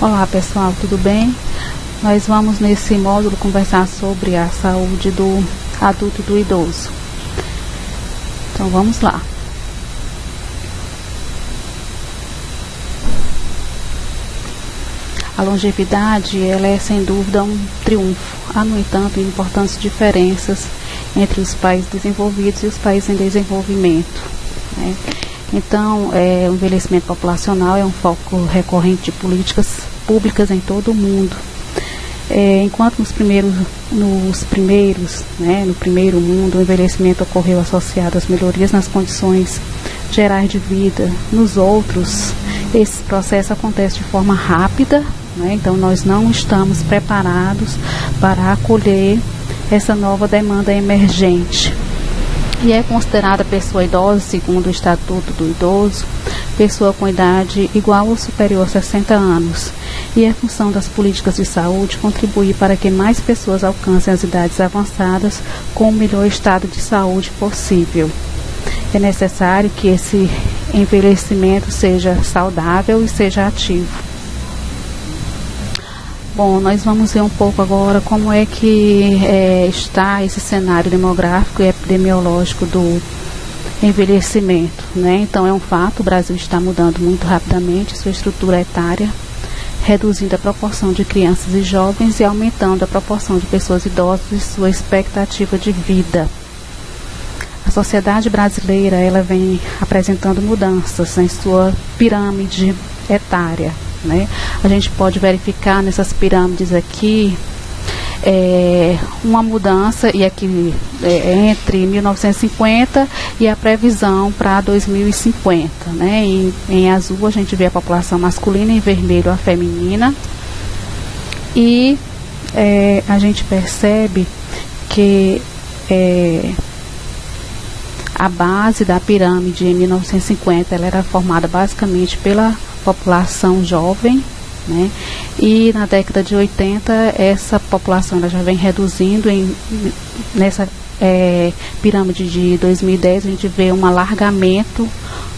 Olá pessoal, tudo bem? Nós vamos nesse módulo conversar sobre a saúde do adulto e do idoso. Então vamos lá. A longevidade, ela é sem dúvida um triunfo. Há, no entanto, importantes diferenças entre os países desenvolvidos e os países em desenvolvimento, né? Então, o envelhecimento populacional é um foco recorrente de políticas públicas em todo o mundo. Enquanto no primeiro mundo, o envelhecimento ocorreu associado às melhorias nas condições gerais de vida, nos outros, esse processo acontece de forma rápida, né? Então nós não estamos preparados para acolher essa nova demanda emergente. E é considerada pessoa idosa, segundo o Estatuto do Idoso, pessoa com idade igual ou superior a 60 anos. E é função das políticas de saúde contribuir para que mais pessoas alcancem as idades avançadas com o melhor estado de saúde possível. É necessário que esse envelhecimento seja saudável e seja ativo. Bom, nós vamos ver um pouco agora como é que está esse cenário demográfico e epidemiológico do envelhecimento, né? Então é um fato, o Brasil está mudando muito rapidamente sua estrutura etária, reduzindo a proporção de crianças e jovens e aumentando a proporção de pessoas idosas e sua expectativa de vida. A sociedade brasileira, ela vem apresentando mudanças em sua pirâmide etária, né? A gente pode verificar nessas pirâmides aqui uma mudança e aqui entre 1950 e a previsão para 2050, né? Em azul a gente vê a população masculina, em vermelho a feminina, e a gente percebe que a base da pirâmide em 1950 ela era formada basicamente pela população jovem, né? E na década de 80 essa população ela já vem reduzindo. Nessa pirâmide de 2010 a gente vê um alargamento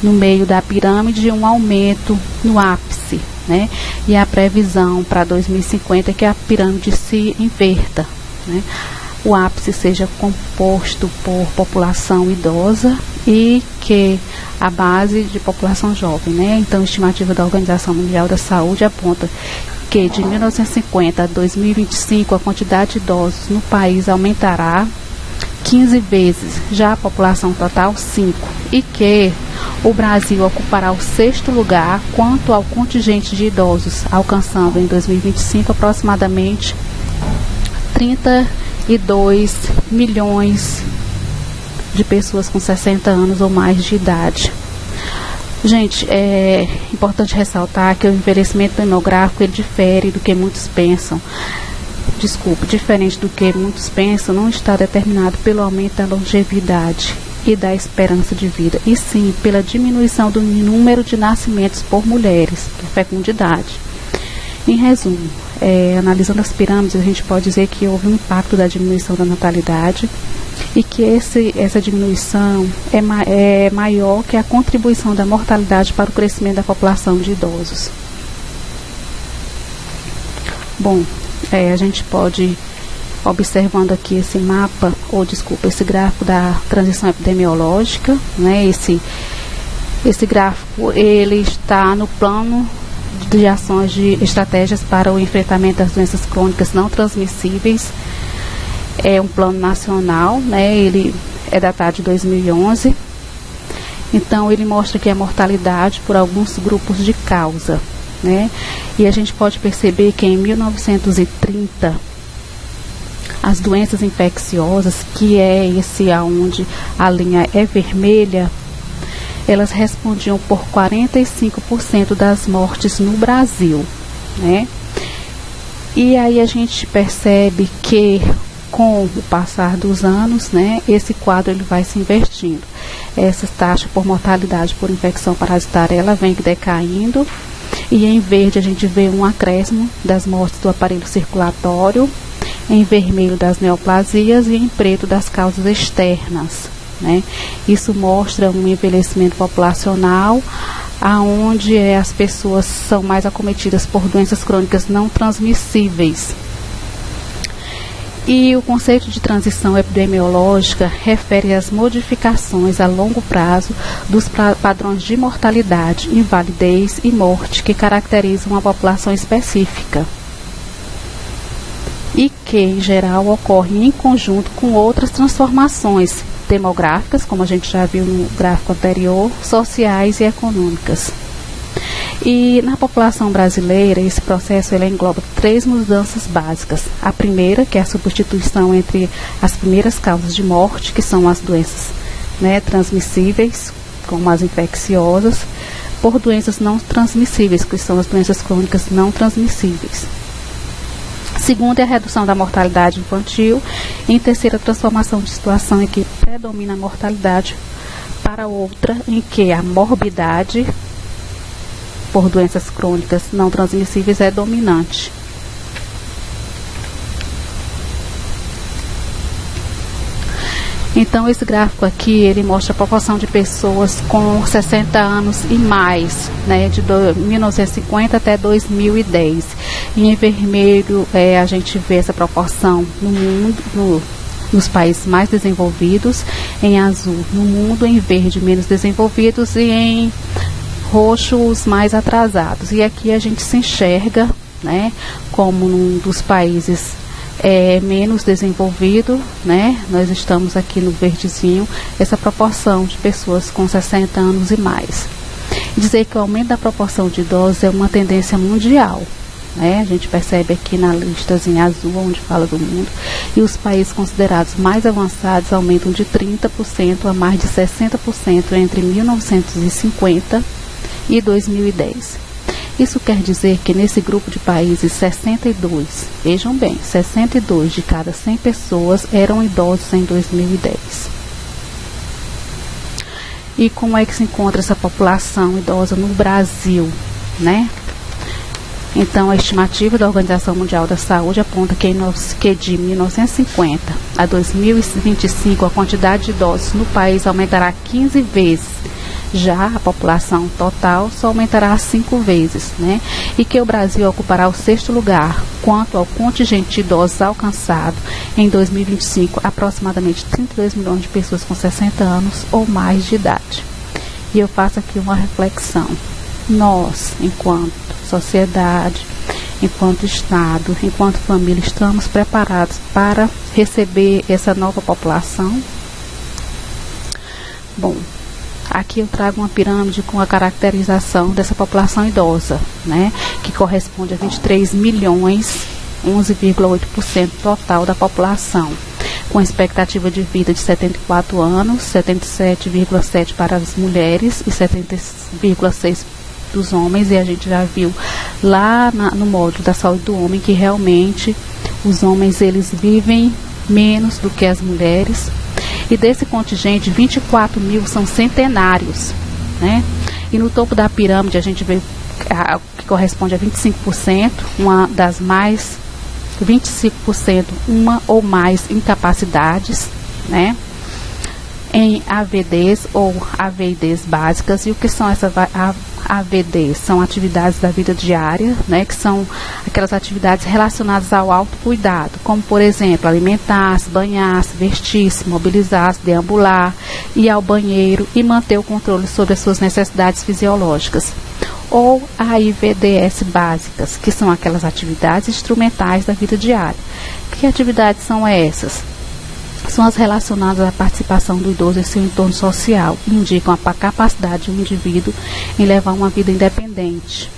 no meio da pirâmide e um aumento no ápice, né? E a previsão para 2050 é que a pirâmide se inverta, né? O ápice seja composto por população idosa e que a base de população jovem, né? Então, a estimativa da Organização Mundial da Saúde aponta que de 1950 a 2025 a quantidade de idosos no país aumentará 15 vezes, já a população total 5, e que o Brasil ocupará o 6º lugar quanto ao contingente de idosos, alcançando em 2025 aproximadamente 32 milhões de pessoas com 60 anos ou mais de idade. Gente, é importante ressaltar que o envelhecimento demográfico ele diferente do que muitos pensam, não está determinado pelo aumento da longevidade e da esperança de vida, e sim pela diminuição do número de nascimentos por mulheres, que é fecundidade. Em resumo, analisando as pirâmides, a gente pode dizer que houve um impacto da diminuição da natalidade e que essa diminuição é maior que a contribuição da mortalidade para o crescimento da população de idosos. Bom, a gente pode, observando aqui esse esse gráfico da transição epidemiológica, né? Esse gráfico ele está no plano de ações de estratégias para o enfrentamento das doenças crônicas não transmissíveis. É um plano nacional, né? Ele é datado de 2011. Então ele mostra que a mortalidade por alguns grupos de causa, né? E a gente pode perceber que em 1930 as doenças infecciosas, que é esse aonde a linha é vermelha, elas respondiam por 45% das mortes no Brasil, né? E aí a gente percebe que com o passar dos anos, né, esse quadro ele vai se invertindo. Essa taxa por mortalidade por infecção parasitária ela vem decaindo, e em verde a gente vê um acréscimo das mortes do aparelho circulatório, em vermelho das neoplasias e em preto das causas externas, né? Isso mostra um envelhecimento populacional aonde as pessoas são mais acometidas por doenças crônicas não transmissíveis. E o conceito de transição epidemiológica refere às modificações a longo prazo dos padrões de mortalidade, invalidez e morte que caracterizam uma população específica e que, em geral, ocorrem em conjunto com outras transformações demográficas, como a gente já viu no gráfico anterior, sociais e econômicas. E na população brasileira, esse processo ele engloba 3 mudanças básicas. A primeira, que é a substituição entre as primeiras causas de morte, que são as doenças, né, transmissíveis, como as infecciosas, por doenças não transmissíveis, que são as doenças crônicas não transmissíveis. Segunda é a redução da mortalidade infantil. E em terceira, a transformação de situação em que predomina a mortalidade para outra em que a morbidade por doenças crônicas não transmissíveis é dominante. Então, esse gráfico aqui, ele mostra a proporção de pessoas com 60 anos e mais, né, de 1950 até 2010. E em vermelho, a gente vê essa proporção no mundo, nos países mais desenvolvidos, em azul no mundo, em verde menos desenvolvidos e em roxo os mais atrasados. E aqui a gente se enxerga, né, como um dos países menos desenvolvido, né? Nós estamos aqui no verdezinho, essa proporção de pessoas com 60 anos e mais. Dizer que o aumento da proporção de idosos é uma tendência mundial, né? A gente percebe aqui na listazinha azul, onde fala do mundo, e os países considerados mais avançados aumentam de 30% a mais de 60% entre 1950 e 2010. Isso quer dizer que nesse grupo de países, 62, vejam bem, 62 de cada 100 pessoas eram idosos em 2010. E como é que se encontra essa população idosa no Brasil, né? Então, a estimativa da Organização Mundial da Saúde aponta que de 1950 a 2025 a quantidade de idosos no país aumentará 15 vezes. Já a população total só aumentará 5 vezes, né? E que o Brasil ocupará o 6º lugar quanto ao contingente de idosos alcançado em 2025, aproximadamente 32 milhões de pessoas com 60 anos ou mais de idade. E eu faço aqui uma reflexão. Nós, enquanto sociedade, enquanto Estado, enquanto família, estamos preparados para receber essa nova população? Bom, aqui eu trago uma pirâmide com a caracterização dessa população idosa, né, que corresponde a 23 milhões, 11,8% total da população, com expectativa de vida de 74 anos, 77,7 para as mulheres e 70,6 dos homens, e a gente já viu lá no módulo da saúde do homem que realmente os homens eles vivem menos do que as mulheres. E desse contingente, 24 mil são centenários, né? E no topo da pirâmide a gente vê que corresponde a 25%, uma das mais, 25%, uma ou mais incapacidades, né? Em AVDs ou AVIDs básicas. E o que são essas AVDs? São atividades da vida diária, né, que são aquelas atividades relacionadas ao autocuidado, como, por exemplo, alimentar-se, banhar-se, vestir-se, mobilizar-se, deambular, ir ao banheiro e manter o controle sobre as suas necessidades fisiológicas. Ou AIVDs básicas, que são aquelas atividades instrumentais da vida diária. Que atividades são essas? São as relacionadas à participação do idoso em seu entorno social, e indicam a capacidade de um indivíduo em levar uma vida independente.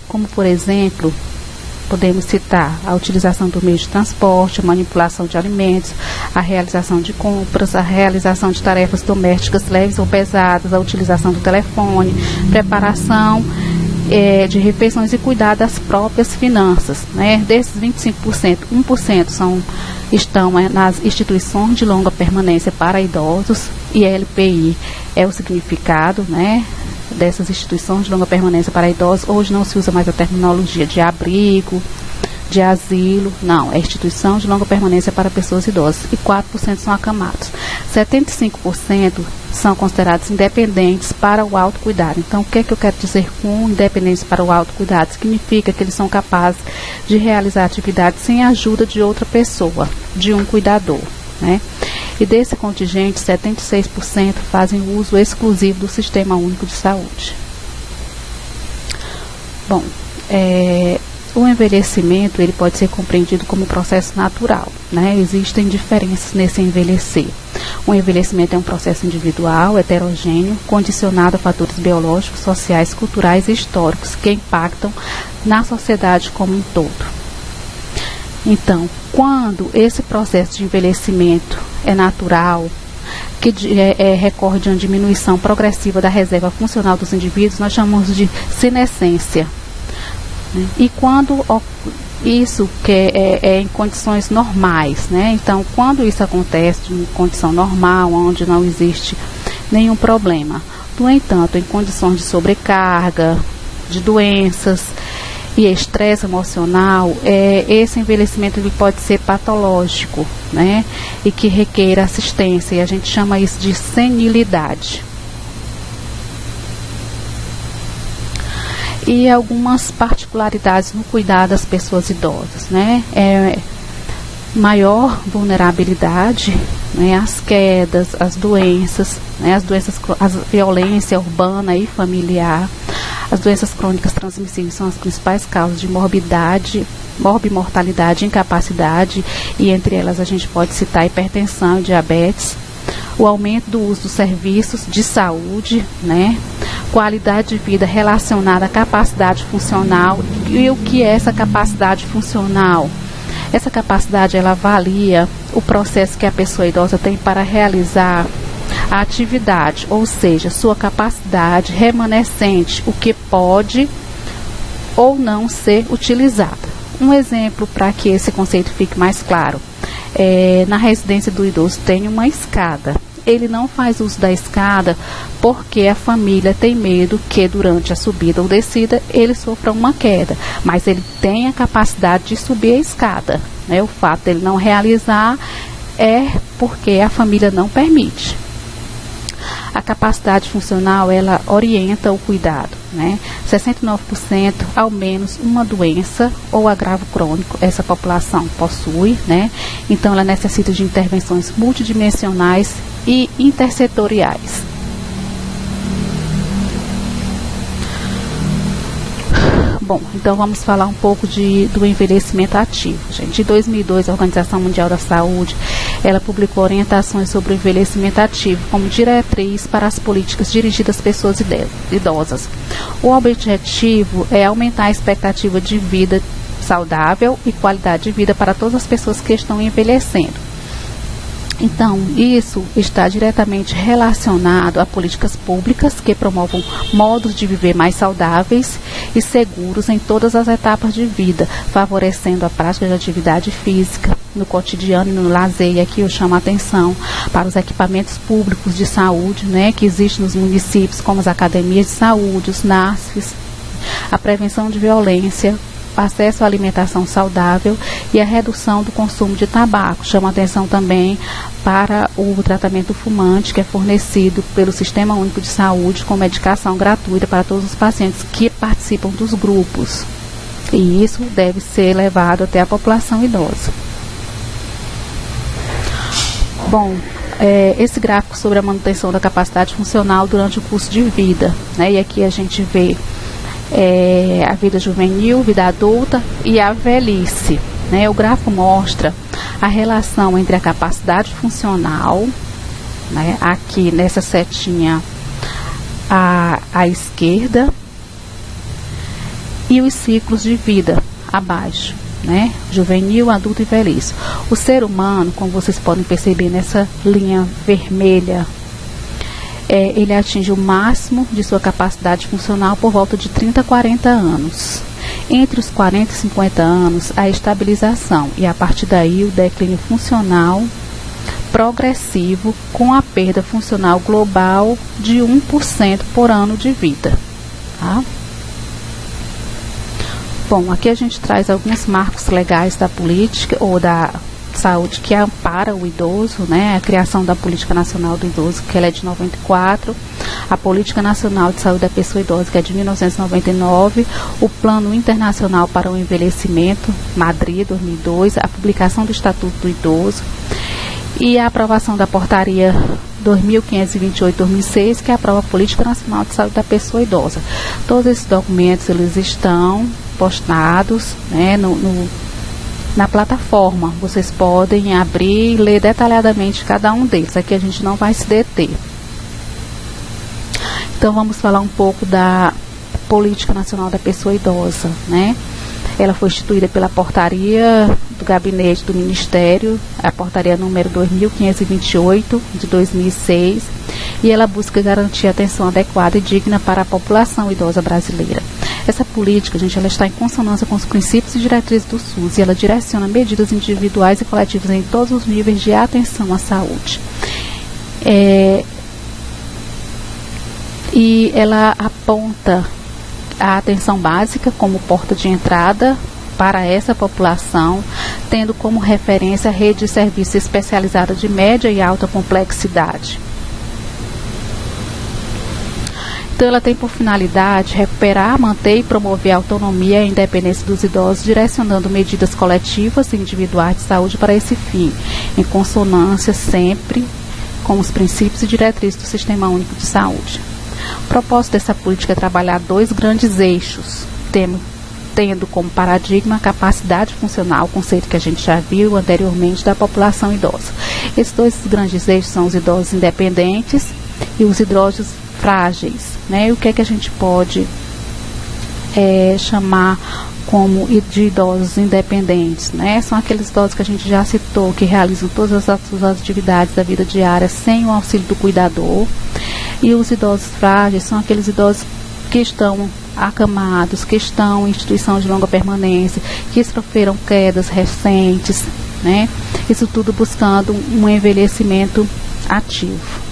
Como, por exemplo, podemos citar a utilização do meio de transporte, a manipulação de alimentos, a realização de compras, a realização de tarefas domésticas leves ou pesadas, a utilização do telefone, preparação de refeições e cuidar das próprias finanças, né? Desses 25%, 1% estão nas instituições de longa permanência para idosos, e a LPI é o significado, né, dessas instituições de longa permanência para idosos. Hoje não se usa mais a terminologia de abrigo, de asilo, não, é instituição de longa permanência para pessoas idosas, e 4% são acamados. 75% são considerados independentes para o autocuidado. Então, o que é que eu quero dizer com independentes para o autocuidado? Significa que eles são capazes de realizar atividades sem a ajuda de outra pessoa, de um cuidador, né? E desse contingente, 76% fazem uso exclusivo do Sistema Único de Saúde. Bom, o envelhecimento ele pode ser compreendido como um processo natural, né? Existem diferenças nesse envelhecer. O envelhecimento é um processo individual, heterogêneo, condicionado a fatores biológicos, sociais, culturais e históricos que impactam na sociedade como um todo. Então, quando esse processo de envelhecimento é natural, que recorre de uma diminuição progressiva da reserva funcional dos indivíduos, nós chamamos de senescência. E quando isso que é em condições normais, né? Então, quando isso acontece em condição normal, onde não existe nenhum problema. No entanto, em condições de sobrecarga, de doenças e estresse emocional, esse envelhecimento ele pode ser patológico, né? E que requer assistência, e a gente chama isso de senilidade. E algumas particularidades no cuidado das pessoas idosas, né? Maior vulnerabilidade, né? As quedas, as doenças, né? A violência urbana e familiar, as doenças crônicas transmissíveis são as principais causas de morbimortalidade, incapacidade, e entre elas a gente pode citar hipertensão e diabetes. O aumento do uso dos serviços de saúde, né? Qualidade de vida relacionada à capacidade funcional. E o que é essa capacidade funcional? Essa capacidade, ela avalia o processo que a pessoa idosa tem para realizar a atividade, ou seja, sua capacidade remanescente, o que pode ou não ser utilizada. Um exemplo para que esse conceito fique mais claro. Na residência do idoso tem uma escada. Ele não faz uso da escada porque a família tem medo que durante a subida ou descida ele sofra uma queda, mas ele tem a capacidade de subir a escada, né? O fato dele não realizar é porque a família não permite. A capacidade funcional, ela orienta o cuidado, né? 69% ao menos uma doença ou agravo crônico essa população possui, né? Então ela necessita de intervenções multidimensionais e intersetoriais. Bom, então vamos falar um pouco do envelhecimento ativo, gente. Em 2002, a Organização Mundial da Saúde, ela publicou orientações sobre o envelhecimento ativo como diretriz para as políticas dirigidas às pessoas idosas. O objetivo é aumentar a expectativa de vida saudável e qualidade de vida para todas as pessoas que estão envelhecendo. Então, isso está diretamente relacionado a políticas públicas que promovam modos de viver mais saudáveis e seguros em todas as etapas de vida, favorecendo a prática de atividade física no cotidiano e no lazer. E aqui eu chamo a atenção para os equipamentos públicos de saúde, né, que existem nos municípios, como as academias de saúde, os NASFs, a prevenção de violência, acesso à alimentação saudável e a redução do consumo de tabaco. Chama atenção também para o tratamento fumante, que é fornecido pelo Sistema Único de Saúde com medicação gratuita para todos os pacientes que participam dos grupos. E isso deve ser levado até a população idosa. Bom, esse gráfico sobre a manutenção da capacidade funcional durante o curso de vida, né? E aqui a gente vê a vida juvenil, vida adulta e a velhice, né? O gráfico mostra a relação entre a capacidade funcional, né, aqui nessa setinha à esquerda, e os ciclos de vida abaixo, né? Juvenil, adulto e velhice. O ser humano, como vocês podem perceber nessa linha vermelha, ele atinge o máximo de sua capacidade funcional por volta de 30 a 40 anos. Entre os 40 e 50 anos, a estabilização, e a partir daí o declínio funcional progressivo, com a perda funcional global de 1% por ano de vida. Tá? Bom, aqui a gente traz alguns marcos legais da política ou de Saúde que ampara o idoso, né? A criação da Política Nacional do Idoso, que ela é de 94, a Política Nacional de Saúde da Pessoa Idosa, que é de 1999, o Plano Internacional para o Envelhecimento, Madrid, 2002, a publicação do Estatuto do Idoso e a aprovação da Portaria 2528/2006, que aprova a Política Nacional de Saúde da Pessoa Idosa. Todos esses documentos, eles estão postados, né, na plataforma. Vocês podem abrir e ler detalhadamente cada um deles. Aqui a gente não vai se deter. Então vamos falar um pouco da Política Nacional da Pessoa Idosa, né? Ela foi instituída pela portaria do gabinete do Ministério, a portaria número 2528 de 2006, e ela busca garantir atenção adequada e digna para a população idosa brasileira. Essa política, gente, ela está em consonância com os princípios e diretrizes do SUS, e ela direciona medidas individuais e coletivas em todos os níveis de atenção à saúde. E ela aponta a atenção básica como porta de entrada para essa população, tendo como referência a rede de serviços especializada de média e alta complexidade. Então, ela tem por finalidade recuperar, manter e promover a autonomia e a independência dos idosos, direcionando medidas coletivas e individuais de saúde para esse fim, em consonância sempre com os princípios e diretrizes do Sistema Único de Saúde. O propósito dessa política é trabalhar dois grandes eixos, tendo como paradigma a capacidade funcional, conceito que a gente já viu anteriormente, da população idosa. Esses dois grandes eixos são os idosos independentes e os idosos frágeis, né? E o que é que a gente pode chamar como de idosos independentes, né? São aqueles idosos que a gente já citou, que realizam todas as suas atividades da vida diária sem o auxílio do cuidador. E os idosos frágeis são aqueles idosos que estão acamados, que estão em instituição de longa permanência, que sofreram quedas recentes, né? Isso tudo buscando um envelhecimento ativo.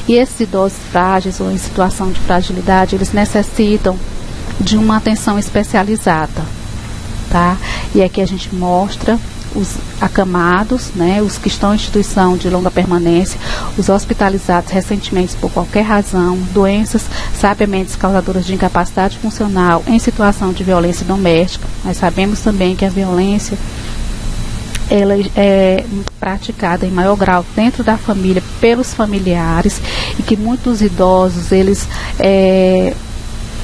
E esses idosos frágeis ou em situação de fragilidade, eles necessitam de uma atenção especializada, tá? E aqui a gente mostra os acamados, né, os que estão em instituição de longa permanência, os hospitalizados recentemente por qualquer razão, doenças sabiamente causadoras de incapacidade funcional em situação de violência doméstica. Nós sabemos também que a violência ela é praticada em maior grau dentro da família pelos familiares e que muitos idosos eles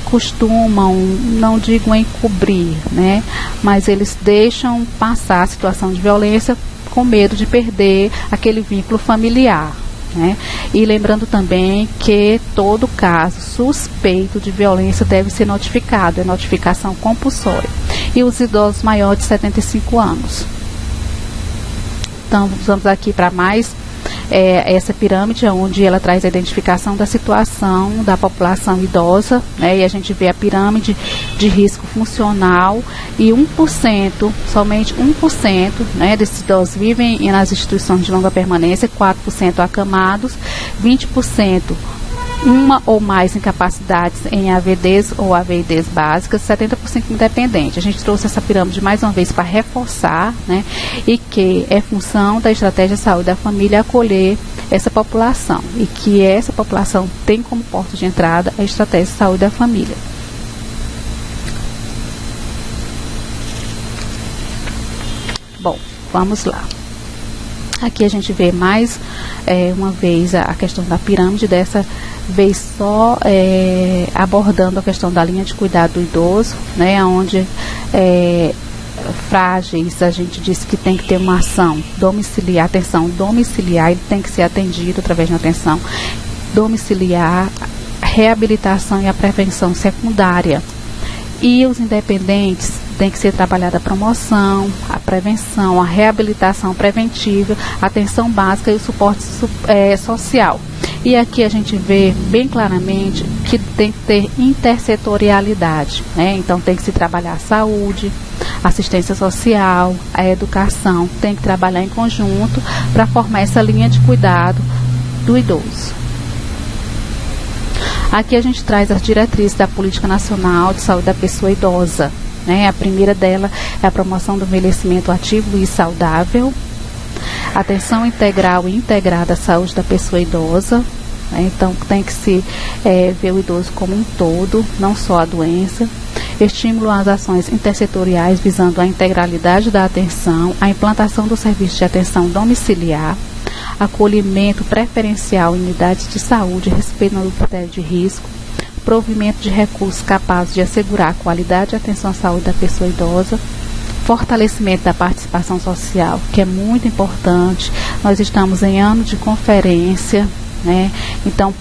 costumam, não digo encobrir, né, mas eles deixam passar a situação de violência com medo de perder aquele vínculo familiar, né? E lembrando também que todo caso suspeito de violência deve ser notificado, é notificação compulsória. E os idosos maiores de 75 anos. Então, vamos aqui para mais essa pirâmide, onde ela traz a identificação da situação da população idosa, né, e a gente vê a pirâmide de risco funcional e 1%, somente 1%, né, desses idosos vivem nas instituições de longa permanência, 4% acamados, 20% uma ou mais incapacidades em AVDs ou AVIDs básicas, 70% independente. A gente trouxe essa pirâmide mais uma vez para reforçar, né, e que é função da estratégia de saúde da família acolher essa população e que essa população tem como porta de entrada a estratégia de saúde da família. Bom, vamos lá. Aqui a gente vê mais uma vez a questão da pirâmide, dessa vez só abordando a questão da linha de cuidado do idoso, né, onde frágeis, a gente disse que tem que ter uma ação domiciliar, atenção domiciliar, ele tem que ser atendido através de uma atenção domiciliar, reabilitação e a prevenção secundária. E os independentes tem que ser trabalhada a promoção, a prevenção, a reabilitação preventiva, a atenção básica e o suporte social. E aqui a gente vê bem claramente que tem que ter intersetorialidade, né? Então tem que se trabalhar a saúde, assistência social, a educação, tem que trabalhar em conjunto para formar essa linha de cuidado do idoso. Aqui a gente traz as diretrizes da Política Nacional de Saúde da Pessoa Idosa, né? A primeira dela é a promoção do envelhecimento ativo e saudável, atenção integral e integrada à saúde da pessoa idosa, né? Então tem que se ver o idoso como um todo, não só a doença. Estímulo às ações intersetoriais visando a integralidade da atenção, a implantação do serviço de atenção domiciliar, acolhimento preferencial em unidades de saúde, respeitando o critério de risco, provimento de recursos capazes de assegurar a qualidade e atenção à saúde da pessoa idosa, fortalecimento da participação social, que é muito importante. Nós estamos em ano de conferência, né? Então,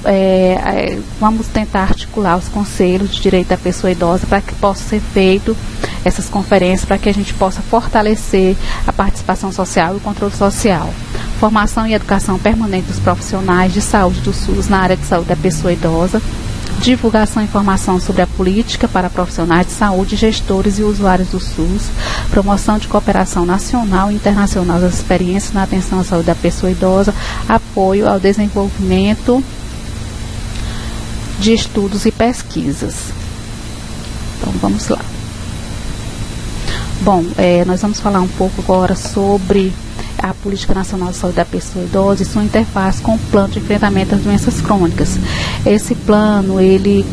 vamos tentar articular os conselhos de direito da pessoa idosa para que possa ser feito essas conferências, para que a gente possa fortalecer a participação social e o controle social. Formação e educação permanente dos profissionais de saúde do SUS na área de saúde da pessoa idosa, divulgação e informação sobre a política para profissionais de saúde, gestores e usuários do SUS, promoção de cooperação nacional e internacional das experiências na atenção à saúde da pessoa idosa, apoio ao desenvolvimento de estudos e pesquisas. Então, vamos lá. Bom, nós vamos falar um pouco agora sobre a Política Nacional de Saúde da Pessoa Idosa e sua interface com o Plano de Enfrentamento às Doenças Crônicas. Esse plano, ele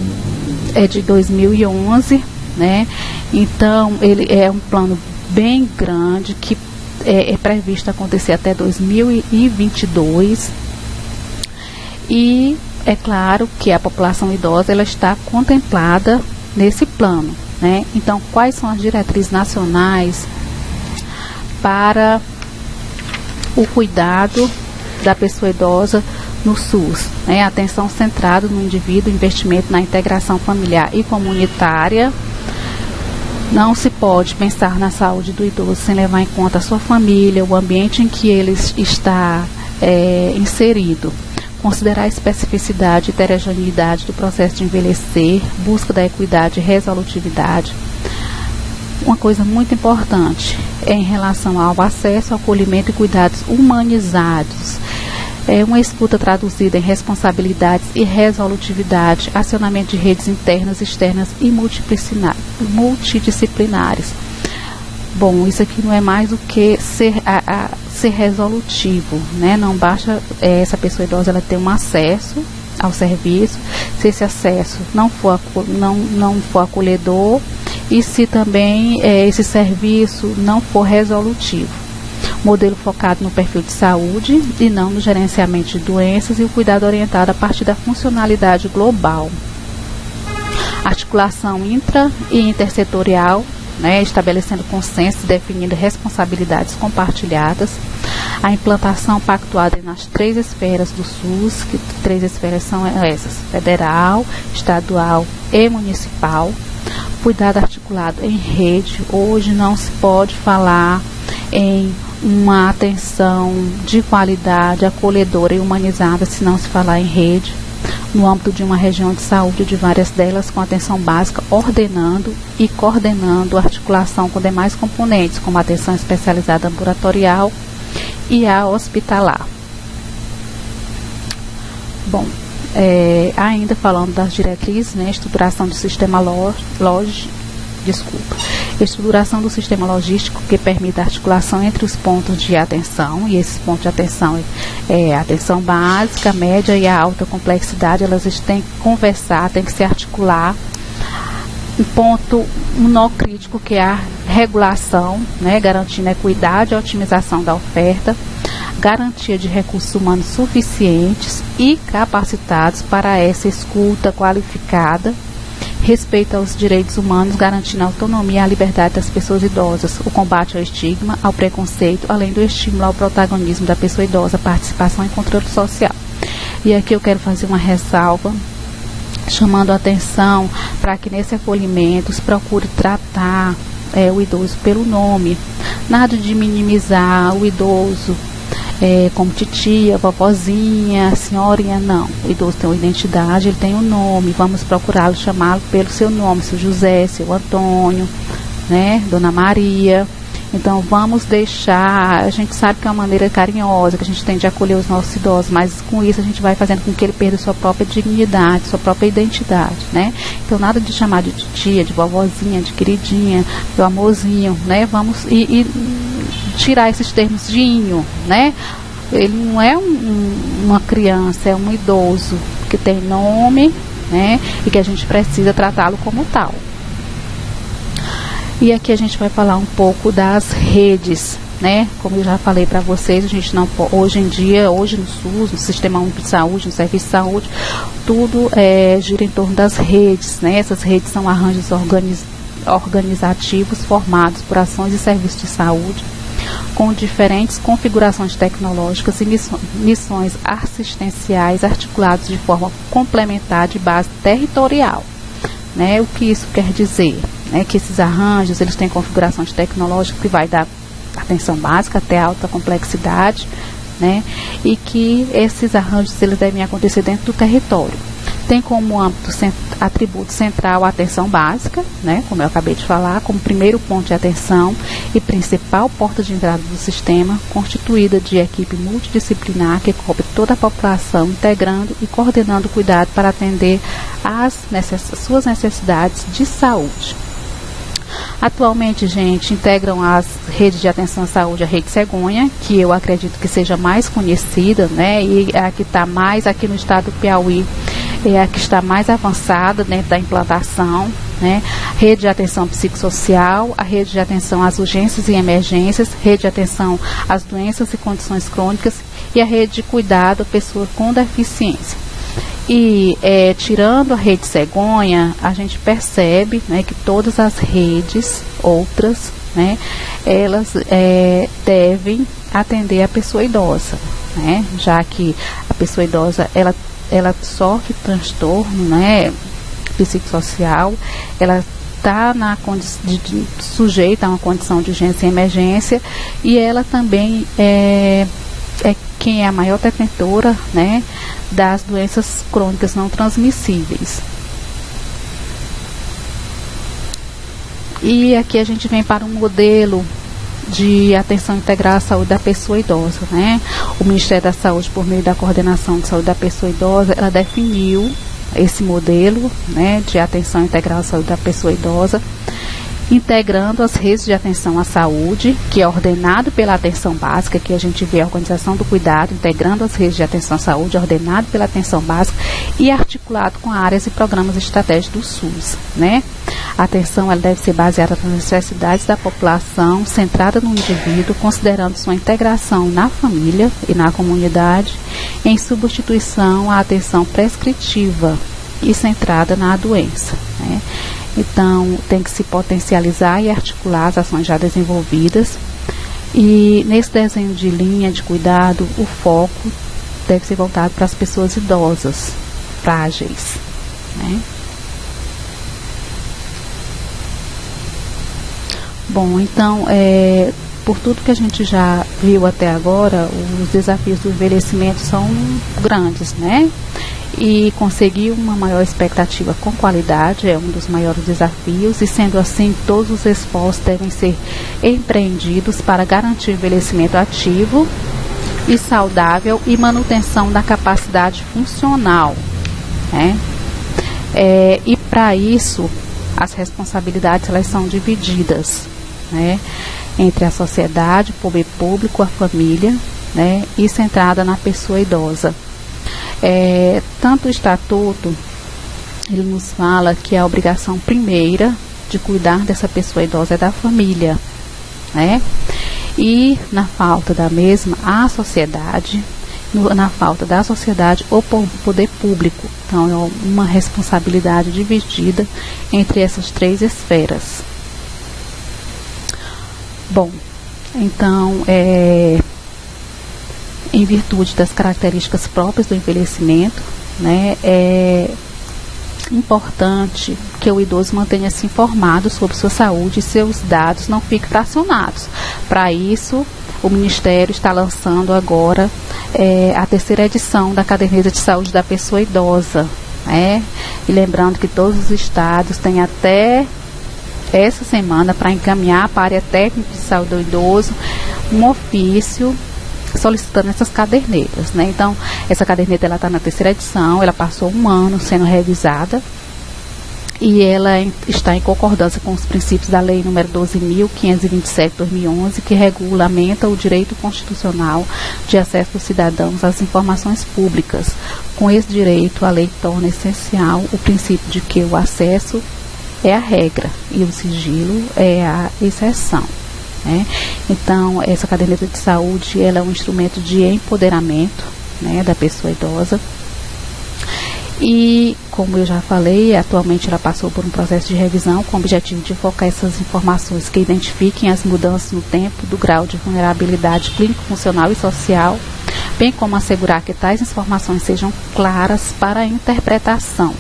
é de 2011, né? Então, ele é um plano bem grande, que é previsto acontecer até 2022. E é claro que a população idosa, ela está contemplada nesse plano, né? Então, quais são as diretrizes nacionais para o cuidado da pessoa idosa no SUS, né? Atenção centrada no indivíduo, investimento na integração familiar e comunitária. Não se pode pensar na saúde do idoso sem levar em conta a sua família, o ambiente em que ele está inserido. Considerar a especificidade e heterogeneidade do processo de envelhecer, busca da equidade e resolutividade. Uma coisa muito importante é em relação ao acesso, ao acolhimento e cuidados humanizados. Uma escuta traduzida em responsabilidades e resolutividade, acionamento de redes internas, externas e multidisciplinares. Bom, isso aqui não é mais do que ser resolutivo, né? Não basta essa pessoa idosa ela ter um acesso ao serviço, se esse acesso não for acolhedor e se também esse serviço não for resolutivo. Modelo focado no perfil de saúde e não no gerenciamento de doenças e o cuidado orientado a partir da funcionalidade global. Articulação intra e intersetorial, né, estabelecendo consenso e definindo responsabilidades compartilhadas. A implantação pactuada nas 3 esferas do SUS, que 3 esferas são essas: federal, estadual e municipal. Cuidado articulado em rede. Hoje não se pode falar em uma atenção de qualidade, acolhedora e humanizada se não se falar em rede, no âmbito de uma região de saúde, de várias delas, com atenção básica, ordenando e coordenando a articulação com demais componentes, como a atenção especializada ambulatorial e a hospitalar. Bom, ainda falando das diretrizes, né, estruturação do sistema estruturação do sistema logístico que permite a articulação entre os pontos de atenção, e esses pontos de atenção a atenção básica, média e a alta complexidade, elas têm que conversar, têm que se articular. Um nó crítico, que é a regulação, né, garantindo a equidade e otimização da oferta, garantia de recursos humanos suficientes e capacitados para essa escuta qualificada, respeito aos direitos humanos, garantindo a autonomia e a liberdade das pessoas idosas, o combate ao estigma, ao preconceito, além do estímulo ao protagonismo da pessoa idosa, participação e controle social. E aqui eu quero fazer uma ressalva, chamando a atenção para que nesse acolhimento se procure tratar o idoso pelo nome, nada de minimizar o idoso como titia, vovozinha, senhorinha, não. O idoso tem uma identidade, ele tem um nome, vamos procurá-lo, chamá-lo pelo seu nome, seu José, seu Antônio, né, Dona Maria. Então vamos deixar, a gente sabe que é uma maneira carinhosa que a gente tem de acolher os nossos idosos, mas com isso a gente vai fazendo com que ele perda sua própria dignidade, sua própria identidade, né? Então, nada de chamar de tia, de vovozinha, de queridinha, meu amorzinho, né? Vamos e tirar esses termos de inho, né? Ele não é uma criança, é um idoso que tem nome, né? E que a gente precisa tratá-lo como tal. E aqui a gente vai falar um pouco das redes, né? Como eu já falei para vocês, a gente não hoje em dia, hoje no SUS, no Sistema Único de Saúde, no Serviço de Saúde, tudo gira em torno das redes, né? Essas redes são arranjos organizativos formados por ações e serviços de saúde, com diferentes configurações tecnológicas e missões assistenciais articuladas de forma complementar de base territorial, né? O que isso quer dizer? Que esses arranjos, eles têm configurações tecnológicas que vai dar atenção básica até alta complexidade, né? E que esses arranjos, eles devem acontecer dentro do território. Tem como atributo central a atenção básica, né? Como eu acabei de falar, como primeiro ponto de atenção e principal porta de entrada do sistema, constituída de equipe multidisciplinar que cobre toda a população, integrando e coordenando o cuidado para atender às suas necessidades de saúde. Atualmente, gente, integram as redes de atenção à saúde a Rede Cegonha, que eu acredito que seja mais conhecida, né? E a que está mais aqui no estado do Piauí, é a que está mais avançada dentro da implantação, né? Rede de atenção psicossocial, a rede de atenção às urgências e emergências, rede de atenção às doenças e condições crônicas e a rede de cuidado à pessoa com deficiência. E tirando a Rede Cegonha, a gente percebe, né, que todas as redes outras, né, elas devem atender a pessoa idosa, né, já que a pessoa idosa ela sofre transtorno, né, psicossocial, ela está sujeita a uma condição de urgência e emergência, e ela também é quem é a maior detentora, né, das doenças crônicas não transmissíveis. E aqui a gente vem para um modelo de atenção integral à saúde da pessoa idosa, né? O Ministério da Saúde, por meio da Coordenação de Saúde da Pessoa Idosa, ela definiu esse modelo, né, de atenção integral à saúde da pessoa idosa, integrando as redes de atenção à saúde, que é ordenado pela atenção básica, que a gente vê a organização do cuidado, integrando as redes de atenção à saúde, ordenado pela atenção básica e articulado com áreas e programas estratégicos do SUS, né? A atenção, ela deve ser baseada nas necessidades da população, centrada no indivíduo, considerando sua integração na família e na comunidade, em substituição à atenção prescritiva e centrada na doença, né? Então, tem que se potencializar e articular as ações já desenvolvidas. E nesse desenho de linha de cuidado, o foco deve ser voltado para as pessoas idosas, frágeis, né? Bom, então, por tudo que a gente já viu até agora, os desafios do envelhecimento são grandes, né? E conseguir uma maior expectativa com qualidade é um dos maiores desafios, e sendo assim, todos os esforços devem ser empreendidos para garantir o envelhecimento ativo e saudável e manutenção da capacidade funcional, né? E para isso, as responsabilidades, elas são divididas, né, entre a sociedade, o poder público, a família, né, e centrada na pessoa idosa. Tanto o estatuto, ele nos fala que a obrigação primeira de cuidar dessa pessoa idosa é da família, né? E na falta da mesma, a sociedade, na falta da sociedade, o poder público. Então, é uma responsabilidade dividida entre essas três esferas. Bom, então, em virtude das características próprias do envelhecimento, né, é importante que o idoso mantenha-se informado sobre sua saúde e seus dados não fiquem fracionados. Para isso, o Ministério está lançando agora a terceira edição da Caderneta de Saúde da Pessoa Idosa, né? E lembrando que todos os estados têm até essa semana para encaminhar para a área técnica de saúde do idoso um ofício solicitando essas cadernetas, né? Então, essa caderneta, ela está na terceira edição, ela passou um ano sendo revisada, e ela está em concordância com os princípios da Lei nº 12.527/2011, que regulamenta o direito constitucional de acesso dos cidadãos às informações públicas. Com esse direito, a lei torna essencial o princípio de que o acesso é a regra e o sigilo é a exceção. Então, essa caderneta de saúde ela é um instrumento de empoderamento, da pessoa idosa. E, como eu já falei, atualmente ela passou por um processo de revisão com o objetivo de focar essas informações que identifiquem as mudanças no tempo do grau de vulnerabilidade clínico, funcional e social, bem como assegurar que tais informações sejam claras para a interpretação.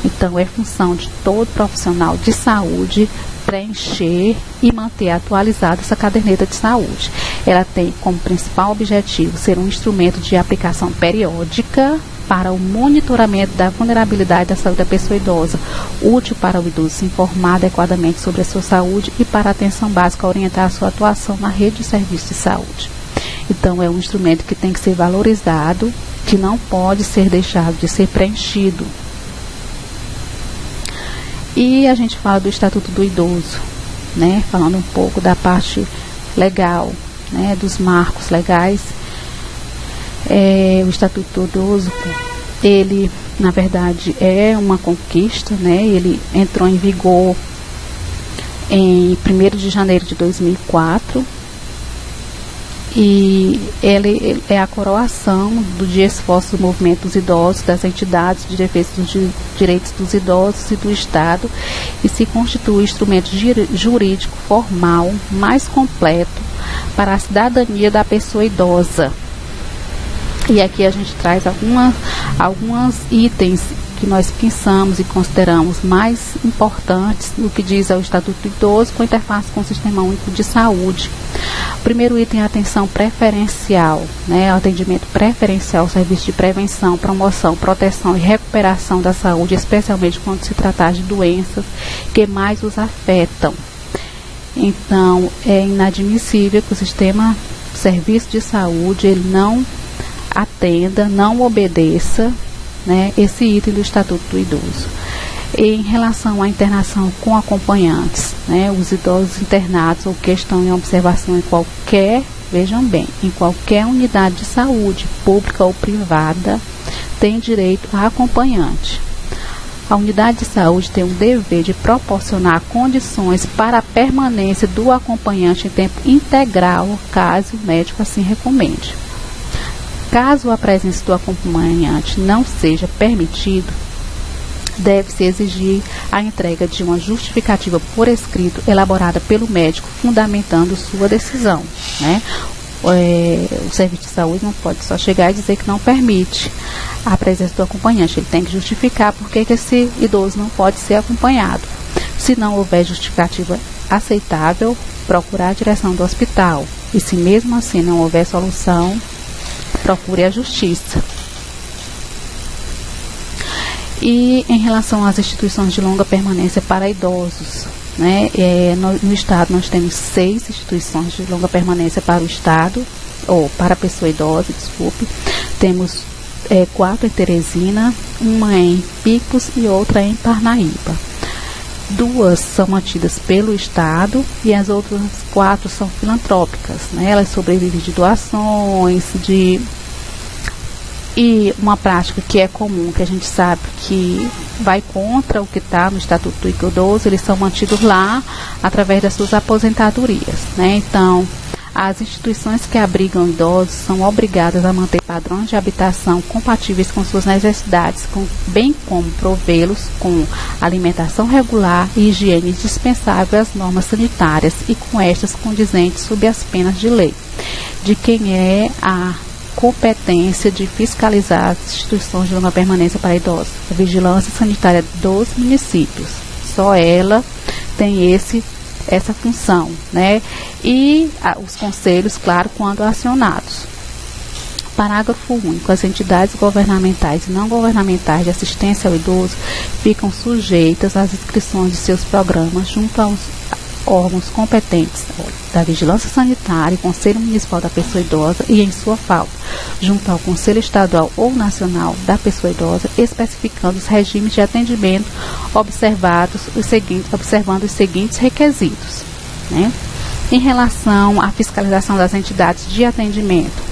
Então, é função de todo profissional de saúde preencher e manter atualizada essa caderneta de saúde. Ela tem como principal objetivo ser um instrumento de aplicação periódica para o monitoramento da vulnerabilidade da saúde da pessoa idosa, útil para o idoso se informar adequadamente sobre a sua saúde e para a atenção básica orientar a sua atuação na rede de serviços de saúde. Então, é um instrumento que tem que ser valorizado, que não pode ser deixado de ser preenchido. E a gente fala do Estatuto do Idoso, falando um pouco da parte legal, dos marcos legais. O Estatuto do Idoso, ele, na verdade, é uma conquista, ele entrou em vigor em 1º de janeiro de 2004, e ele é a coroação de esforços do movimento dos idosos, das entidades de defesa dos direitos dos idosos e do Estado, e se constitui o instrumento jurídico formal mais completo para a cidadania da pessoa idosa. E aqui a gente traz alguns itens que nós pensamos e consideramos mais importantes no que diz ao Estatuto do Idoso com interface com o Sistema Único de Saúde. O primeiro item é a atenção preferencial, o atendimento preferencial ao serviço de prevenção, promoção, proteção e recuperação da saúde, especialmente quando se tratar de doenças que mais os afetam. Então, é inadmissível que o sistema de serviço de saúde ele não atenda, não obedeça esse item do Estatuto do Idoso. Em relação à internação com acompanhantes, os idosos internados ou que estão em observação em qualquer, vejam bem, em qualquer unidade de saúde, pública ou privada, têm direito a acompanhante. A unidade de saúde tem o dever de proporcionar condições para a permanência do acompanhante em tempo integral, caso o médico assim recomende. Caso a presença do acompanhante não seja permitido, deve-se exigir a entrega de uma justificativa por escrito elaborada pelo médico, fundamentando sua decisão. O serviço de saúde não pode só chegar e dizer que não permite a presença do acompanhante. Ele tem que justificar por que esse idoso não pode ser acompanhado. Se não houver justificativa aceitável, procurar a direção do hospital. E se mesmo assim não houver solução, procure a justiça. E em relação às instituições de longa permanência para idosos, no Estado nós temos 6 instituições de longa permanência para o Estado, ou para a pessoa idosa, desculpe. Temos 4 em Teresina, uma em Picos e outra em Parnaíba. 2 são mantidas pelo Estado e as outras 4 são filantrópicas. Elas sobrevivem de doações, e uma prática que é comum, que a gente sabe que vai contra o que está no Estatuto do Idoso, eles são mantidos lá através das suas aposentadorias. Então, as instituições que abrigam idosos são obrigadas a manter padrões de habitação compatíveis com suas necessidades, bem como provê-los com alimentação regular e higiene dispensável às normas sanitárias e com estas condizentes sob as penas de lei, de quem é a competência de fiscalizar as instituições de longa permanência para idosos, a vigilância sanitária dos municípios. Só ela tem essa função, E os conselhos, claro, quando acionados. Parágrafo único. As entidades governamentais e não governamentais de assistência ao idoso ficam sujeitas às inscrições de seus programas junto órgãos competentes da Vigilância Sanitária e Conselho Municipal da Pessoa Idosa e, em sua falta, junto ao Conselho Estadual ou Nacional da Pessoa Idosa, especificando os regimes de atendimento observando os seguintes requisitos, né? Em relação à fiscalização das entidades de atendimento,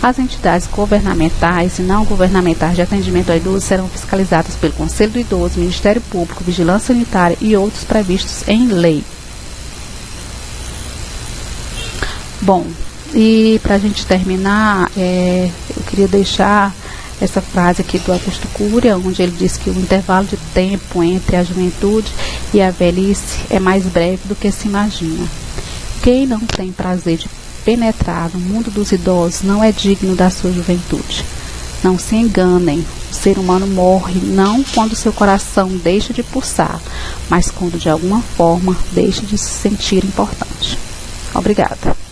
as entidades governamentais e não governamentais de atendimento ao idoso serão fiscalizadas pelo Conselho do Idoso, Ministério Público, Vigilância Sanitária e outros previstos em lei. Bom, e para a gente terminar, eu queria deixar essa frase aqui do Augusto Cury, onde ele diz que o intervalo de tempo entre a juventude e a velhice é mais breve do que se imagina. Quem não tem prazer de penetrar no mundo dos idosos não é digno da sua juventude. Não se enganem, o ser humano morre não quando seu coração deixa de pulsar, mas quando de alguma forma deixa de se sentir importante. Obrigada.